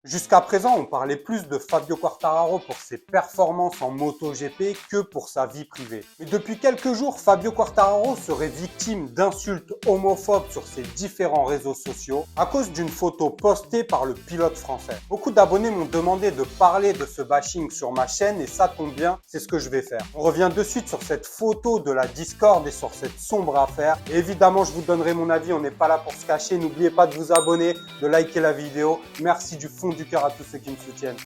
Jusqu'à présent, on parlait plus de Fabio Quartararo pour ses performances en MotoGP que pour sa vie privée. Mais depuis quelques jours, Fabio Quartararo serait victime d'insultes homophobes sur ses différents réseaux sociaux à cause d'une photo postée par le pilote français. Beaucoup d'abonnés m'ont demandé de parler de ce bashing sur ma chaîne et ça tombe bien, c'est ce que je vais faire. On revient de suite sur cette photo de la Discord et sur cette sombre affaire. Et évidemment, je vous donnerai mon avis, on n'est pas là pour se cacher. N'oubliez pas de vous abonner, de liker la vidéo. Merci du fond du cœur à tous ceux qui me soutiennent.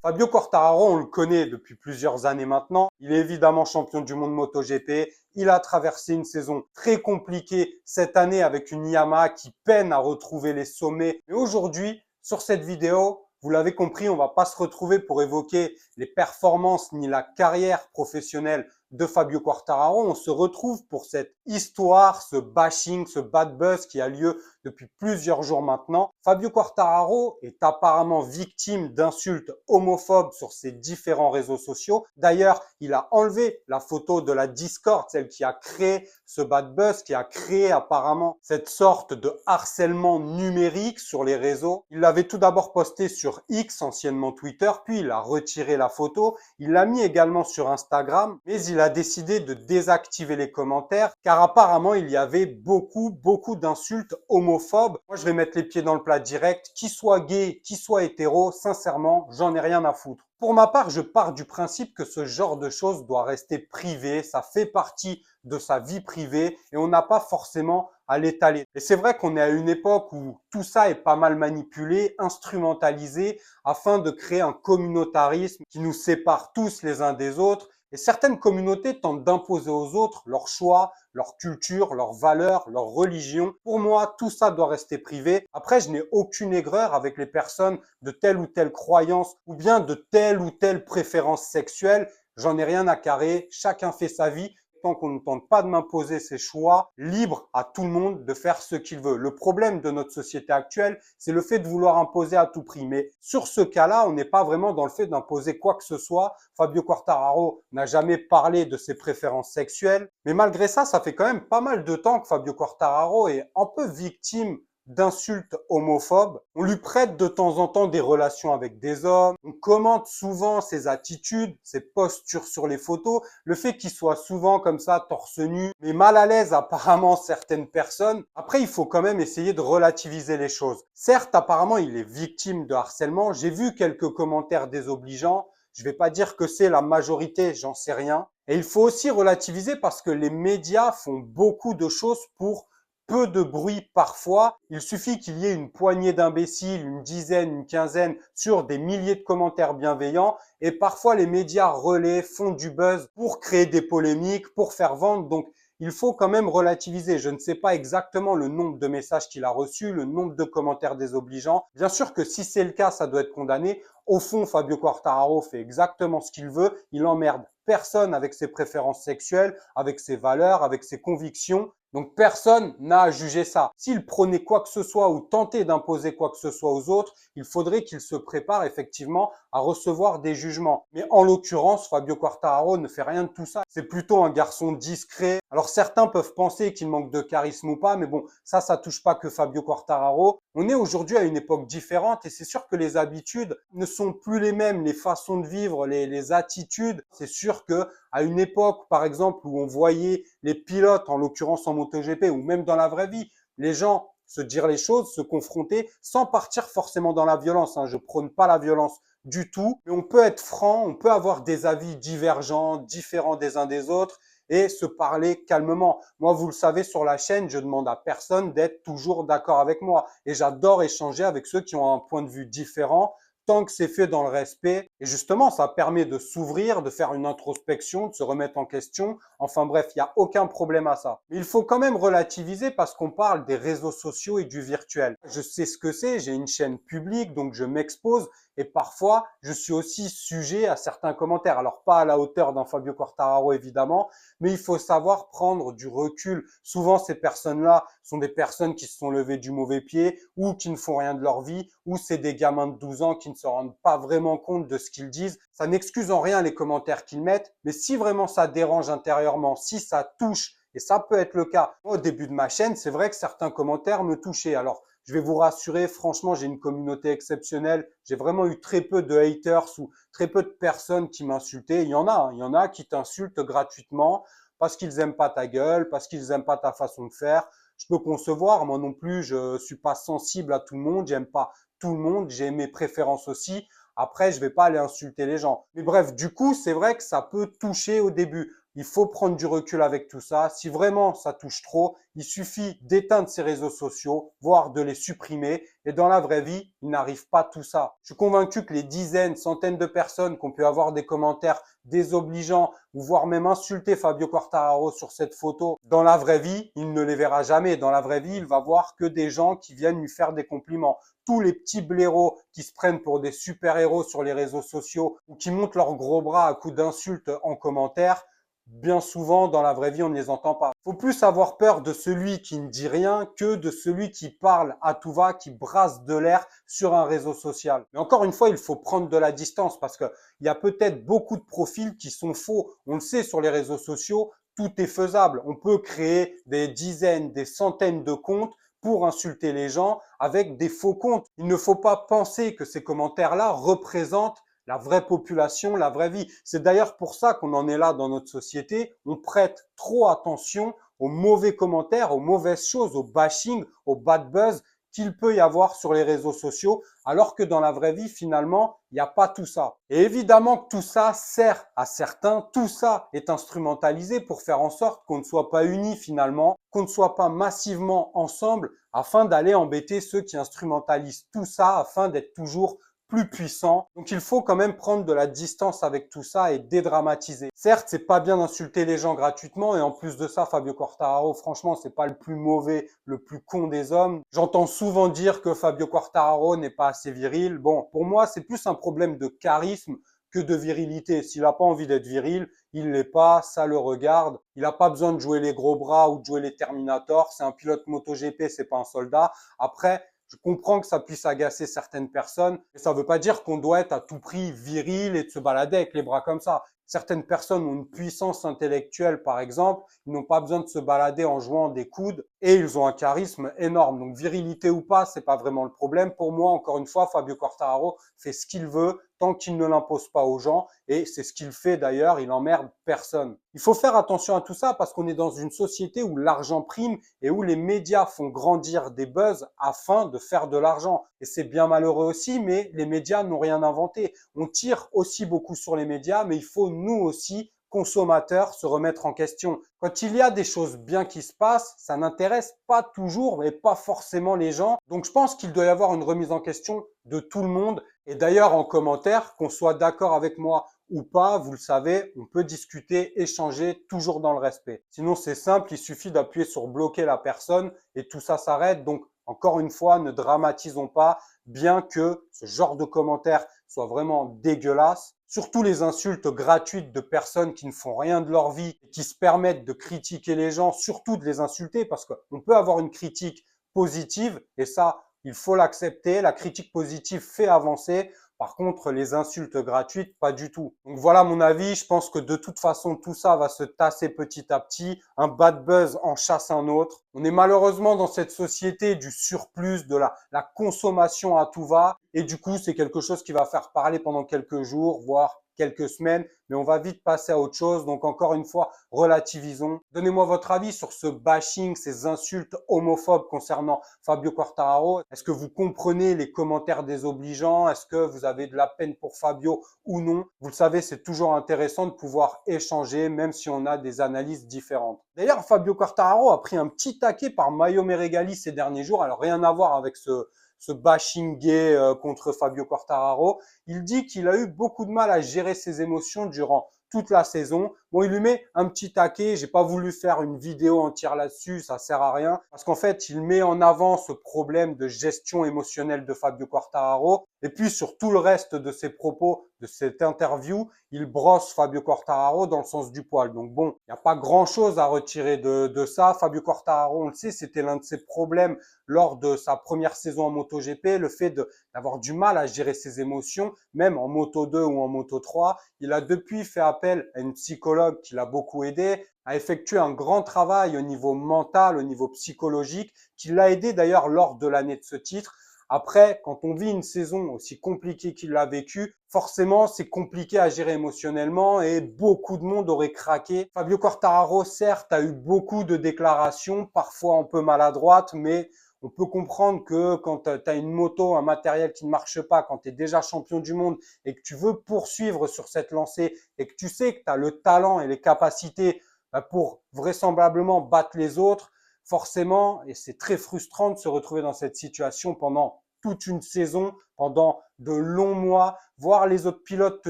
Fabio Quartararo, on le connaît depuis plusieurs années maintenant. Il est évidemment champion du monde MotoGP. Il a traversé une saison très compliquée cette année avec une Yamaha qui peine à retrouver les sommets. Mais aujourd'hui, sur cette vidéo, vous l'avez compris, on ne va pas se retrouver pour évoquer les performances ni la carrière professionnelle de Fabio Quartararo. On se retrouve pour cette histoire, ce bashing, ce bad buzz qui a lieu depuis plusieurs jours maintenant. Fabio Quartararo est apparemment victime d'insultes homophobes sur ses différents réseaux sociaux. D'ailleurs, il a enlevé la photo de la Discord, celle qui a créé ce bad buzz, qui a créé apparemment cette sorte de harcèlement numérique sur les réseaux. Il l'avait tout d'abord posté sur X, anciennement Twitter, puis il a retiré la photo. Il l'a mis également sur Instagram, mais il a décidé de désactiver les commentaires car apparemment il y avait beaucoup d'insultes homophobes. Moi, je vais mettre les pieds dans le plat direct. Qu'il soit gay, qu'il soit hétéro, sincèrement, j'en ai rien à foutre. Pour ma part, je pars du principe que ce genre de choses doit rester privé, ça fait partie de sa vie privée et on n'a pas forcément à l'étaler. Et c'est vrai qu'on est à une époque où tout ça est pas mal manipulé, instrumentalisé afin de créer un communautarisme qui nous sépare tous les uns des autres. Et certaines communautés tentent d'imposer aux autres leur choix, leur culture, leurs valeurs, leur religion. Pour moi, tout ça doit rester privé. Après, je n'ai aucune aigreur avec les personnes de telle ou telle croyance ou bien de telle ou telle préférence sexuelle. J'en ai rien à carrer. Chacun fait sa vie. Tant qu'on ne tente pas de m'imposer ses choix, libre à tout le monde de faire ce qu'il veut. Le problème de notre société actuelle, c'est le fait de vouloir imposer à tout prix. Mais sur ce cas-là, on n'est pas vraiment dans le fait d'imposer quoi que ce soit. Fabio Quartararo n'a jamais parlé de ses préférences sexuelles. Mais malgré ça, ça fait quand même pas mal de temps que Fabio Quartararo est un peu victime d'insultes homophobes. On lui prête de temps en temps des relations avec des hommes. On commente souvent ses attitudes, ses postures sur les photos. Le fait qu'il soit souvent comme ça, torse nu, mais mal à l'aise apparemment certaines personnes. Après, il faut quand même essayer de relativiser les choses. Certes, apparemment, il est victime de harcèlement. J'ai vu quelques commentaires désobligeants. Je vais pas dire que c'est la majorité, j'en sais rien. Et il faut aussi relativiser parce que les médias font beaucoup de choses pour peu de bruit parfois. Il suffit qu'il y ait une poignée d'imbéciles, une dizaine, une quinzaine sur des milliers de commentaires bienveillants et parfois les médias relaient, font du buzz pour créer des polémiques, pour faire vendre. Donc, il faut quand même relativiser. Je ne sais pas exactement le nombre de messages qu'il a reçus, le nombre de commentaires désobligeants. Bien sûr que si c'est le cas, ça doit être condamné. Au fond, Fabio Quartararo fait exactement ce qu'il veut. Il emmerde personne avec ses préférences sexuelles, avec ses valeurs, avec ses convictions. Donc personne n'a à juger ça. S'il prenait quoi que ce soit ou tentait d'imposer quoi que ce soit aux autres, il faudrait qu'il se prépare effectivement à recevoir des jugements. Mais en l'occurrence, Fabio Quartararo ne fait rien de tout ça. C'est plutôt un garçon discret. Alors certains peuvent penser qu'il manque de charisme ou pas, mais bon, ça touche pas que Fabio Quartararo. On est aujourd'hui à une époque différente et c'est sûr que les habitudes ne sont plus les mêmes, les façons de vivre, les attitudes. C'est sûr que à une époque, par exemple, où on voyait les pilotes, en l'occurrence en MotoGP ou même dans la vraie vie, les gens se dire les choses, se confronter sans partir forcément dans la violence. Je prône pas la violence du tout, mais on peut être franc, on peut avoir des avis divergents, différents des uns des autres et se parler calmement. Moi, vous le savez, sur la chaîne, je demande à personne d'être toujours d'accord avec moi et j'adore échanger avec ceux qui ont un point de vue différent tant que c'est fait dans le respect. Et justement, ça permet de s'ouvrir, de faire une introspection, de se remettre en question. Enfin bref, il n'y a aucun problème à ça. Mais il faut quand même relativiser parce qu'on parle des réseaux sociaux et du virtuel. Je sais ce que c'est, j'ai une chaîne publique, donc je m'expose. Et parfois, je suis aussi sujet à certains commentaires. Alors, pas à la hauteur d'un Fabio Quartararo, évidemment, mais il faut savoir prendre du recul. Souvent, ces personnes-là sont des personnes qui se sont levées du mauvais pied ou qui ne font rien de leur vie ou c'est des gamins de 12 ans qui ne se rendent pas vraiment compte de ce qu'ils disent. Ça n'excuse en rien les commentaires qu'ils mettent, mais si vraiment ça dérange intérieurement, si ça touche Et ça peut être le cas. Moi, au début de ma chaîne, c'est vrai que certains commentaires me touchaient. Alors, je vais vous rassurer, franchement, j'ai une communauté exceptionnelle. J'ai vraiment eu très peu de haters ou très peu de personnes qui m'insultaient. Il y en a qui t'insultent gratuitement parce qu'ils aiment pas ta gueule, parce qu'ils aiment pas ta façon de faire. Je peux concevoir, moi non plus, je suis pas sensible à tout le monde, j'aime pas tout le monde, j'ai mes préférences aussi. Après, je vais pas aller insulter les gens. Mais bref, du coup, c'est vrai que ça peut toucher au début. Il faut prendre du recul avec tout ça. Si vraiment ça touche trop, il suffit d'éteindre ces réseaux sociaux, voire de les supprimer. Et dans la vraie vie, il n'arrive pas tout ça. Je suis convaincu que les dizaines, centaines de personnes qu'on peut avoir des commentaires désobligeants ou voire même insulter Fabio Quartararo sur cette photo, dans la vraie vie, il ne les verra jamais. Dans la vraie vie, il va voir que des gens qui viennent lui faire des compliments. Tous les petits blaireaux qui se prennent pour des super-héros sur les réseaux sociaux ou qui montent leurs gros bras à coups d'insultes en commentaire, bien souvent, dans la vraie vie, on ne les entend pas. Faut plus avoir peur de celui qui ne dit rien que de celui qui parle à tout va, qui brasse de l'air sur un réseau social. Mais encore une fois, il faut prendre de la distance parce que il y a peut-être beaucoup de profils qui sont faux. On le sait sur les réseaux sociaux, tout est faisable. On peut créer des dizaines, des centaines de comptes pour insulter les gens avec des faux comptes. Il ne faut pas penser que ces commentaires-là représentent la vraie population, la vraie vie. C'est d'ailleurs pour ça qu'on en est là dans notre société. On prête trop attention aux mauvais commentaires, aux mauvaises choses, au bashing, au bad buzz qu'il peut y avoir sur les réseaux sociaux, alors que dans la vraie vie, finalement, il n'y a pas tout ça. Et évidemment que tout ça sert à certains, tout ça est instrumentalisé pour faire en sorte qu'on ne soit pas unis finalement, qu'on ne soit pas massivement ensemble afin d'aller embêter ceux qui instrumentalisent tout ça, afin d'être toujours plus puissant. Donc il faut quand même prendre de la distance avec tout ça et dédramatiser. Certes, c'est pas bien d'insulter les gens gratuitement et en plus de ça, Fabio Quartararo, franchement, c'est pas le plus mauvais, le plus con des hommes. J'entends souvent dire que Fabio Quartararo n'est pas assez viril. Bon, pour moi, c'est plus un problème de charisme que de virilité. S'il n'a pas envie d'être viril, il l'est pas, ça le regarde. Il n'a pas besoin de jouer les gros bras ou de jouer les Terminators. C'est un pilote MotoGP, c'est pas un soldat. Après, je comprends que ça puisse agacer certaines personnes, mais ça ne veut pas dire qu'on doit être à tout prix viril et de se balader avec les bras comme ça. Certaines personnes ont une puissance intellectuelle, par exemple, ils n'ont pas besoin de se balader en jouant des coudes et ils ont un charisme énorme. Donc virilité ou pas, c'est pas vraiment le problème. Pour moi, encore une fois, Fabio Quartararo fait ce qu'il veut tant qu'il ne l'impose pas aux gens et c'est ce qu'il fait d'ailleurs, il emmerde personne. Il faut faire attention à tout ça parce qu'on est dans une société où l'argent prime et où les médias font grandir des buzz afin de faire de l'argent. Et c'est bien malheureux aussi, mais les médias n'ont rien inventé. On tire aussi beaucoup sur les médias, mais il faut nous aussi, consommateurs, se remettre en question. Quand il y a des choses bien qui se passent, ça n'intéresse pas toujours et pas forcément les gens. Donc je pense qu'il doit y avoir une remise en question de tout le monde. Et d'ailleurs, en commentaire, qu'on soit d'accord avec moi ou pas, vous le savez, on peut discuter, échanger, toujours dans le respect. Sinon, c'est simple, il suffit d'appuyer sur bloquer la personne et tout ça s'arrête. Donc, encore une fois, ne dramatisons pas, bien que ce genre de commentaires soit vraiment dégueulasse. Surtout les insultes gratuites de personnes qui ne font rien de leur vie et qui se permettent de critiquer les gens, surtout de les insulter, parce qu'on peut avoir une critique positive et ça, il faut l'accepter. La critique positive fait avancer. Par contre, les insultes gratuites, pas du tout. Donc voilà mon avis. Je pense que de toute façon, tout ça va se tasser petit à petit. Un bad buzz en chasse un autre. On est malheureusement dans cette société du surplus, de la consommation à tout va. Et du coup, c'est quelque chose qui va faire parler pendant quelques jours, voire quelques semaines, mais on va vite passer à autre chose. Donc encore une fois, relativisons. Donnez-moi votre avis sur ce bashing, ces insultes homophobes concernant Fabio Quartararo. Est-ce que vous comprenez les commentaires désobligeants? Est-ce que vous avez de la peine pour Fabio ou non? Vous le savez, c'est toujours intéressant de pouvoir échanger, même si on a des analyses différentes. D'ailleurs, Fabio Quartararo a pris un petit taquet par Maio Meregali ces derniers jours. Alors rien à voir avec ce bashing gay contre Fabio Quartararo. Il dit qu'il a eu beaucoup de mal à gérer ses émotions durant toute la saison. Bon, il lui met un petit taquet. J'ai pas voulu faire une vidéo entière là-dessus, ça sert à rien. Parce qu'en fait, il met en avant ce problème de gestion émotionnelle de Fabio Quartararo. Et puis, sur tout le reste de ses propos, de cette interview, il brosse Fabio Quartararo dans le sens du poil. Donc bon, il n'y a pas grand-chose à retirer de ça. Fabio Quartararo, on le sait, c'était l'un de ses problèmes lors de sa première saison en MotoGP, le fait d'avoir du mal à gérer ses émotions, même en Moto 2 ou en Moto 3. Il a depuis fait appel à une psychologue psychologue qui l'a beaucoup aidé, a effectué un grand travail au niveau mental, au niveau psychologique, qui l'a aidé d'ailleurs lors de l'année de ce titre. Après, quand on vit une saison aussi compliquée qu'il l'a vécue, forcément, c'est compliqué à gérer émotionnellement et beaucoup de monde aurait craqué. Fabio Quartararo, certes, a eu beaucoup de déclarations, parfois un peu maladroites, mais on peut comprendre que quand tu as une moto, un matériel qui ne marche pas, quand tu es déjà champion du monde et que tu veux poursuivre sur cette lancée et que tu sais que tu as le talent et les capacités pour vraisemblablement battre les autres, forcément, et c'est très frustrant de se retrouver dans cette situation pendant toute une saison, pendant de longs mois, voir les autres pilotes te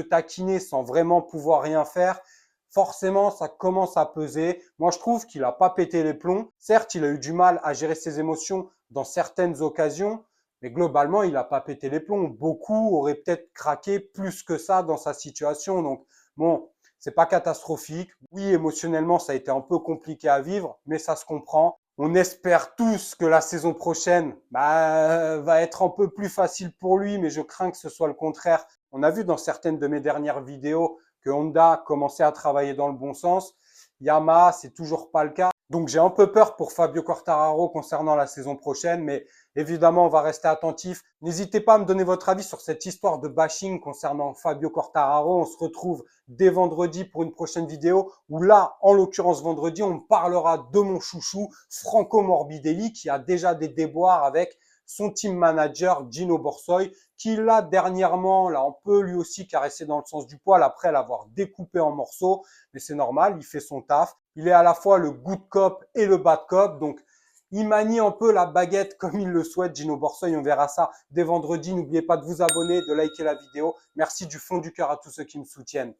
taquiner sans vraiment pouvoir rien faire. Forcément, ça commence à peser. Moi, je trouve qu'il n'a pas pété les plombs. Certes, il a eu du mal à gérer ses émotions dans certaines occasions, mais globalement, il n'a pas pété les plombs. Beaucoup auraient peut-être craqué plus que ça dans sa situation. Donc, bon, c'est pas catastrophique. Oui, émotionnellement, ça a été un peu compliqué à vivre, mais ça se comprend. On espère tous que la saison prochaine va être un peu plus facile pour lui, mais je crains que ce soit le contraire. On a vu dans certaines de mes dernières vidéos que Honda commençait à travailler dans le bon sens. Yamaha, c'est toujours pas le cas. Donc j'ai un peu peur pour Fabio Quartararo concernant la saison prochaine, mais évidemment, on va rester attentif. N'hésitez pas à me donner votre avis sur cette histoire de bashing concernant Fabio Quartararo. On se retrouve dès vendredi pour une prochaine vidéo où là, en l'occurrence vendredi, on parlera de mon chouchou Franco Morbidelli qui a déjà des déboires avec son team manager Gino Borsoy qui l'a dernièrement, là, on peut lui aussi caresser dans le sens du poil après l'avoir découpé en morceaux, mais c'est normal, il fait son taf. Il est à la fois le good cop et le bad cop, donc il manie un peu la baguette comme il le souhaite, Gino Borsoy. On verra ça dès vendredi. N'oubliez pas de vous abonner, de liker la vidéo. Merci du fond du cœur à tous ceux qui me soutiennent.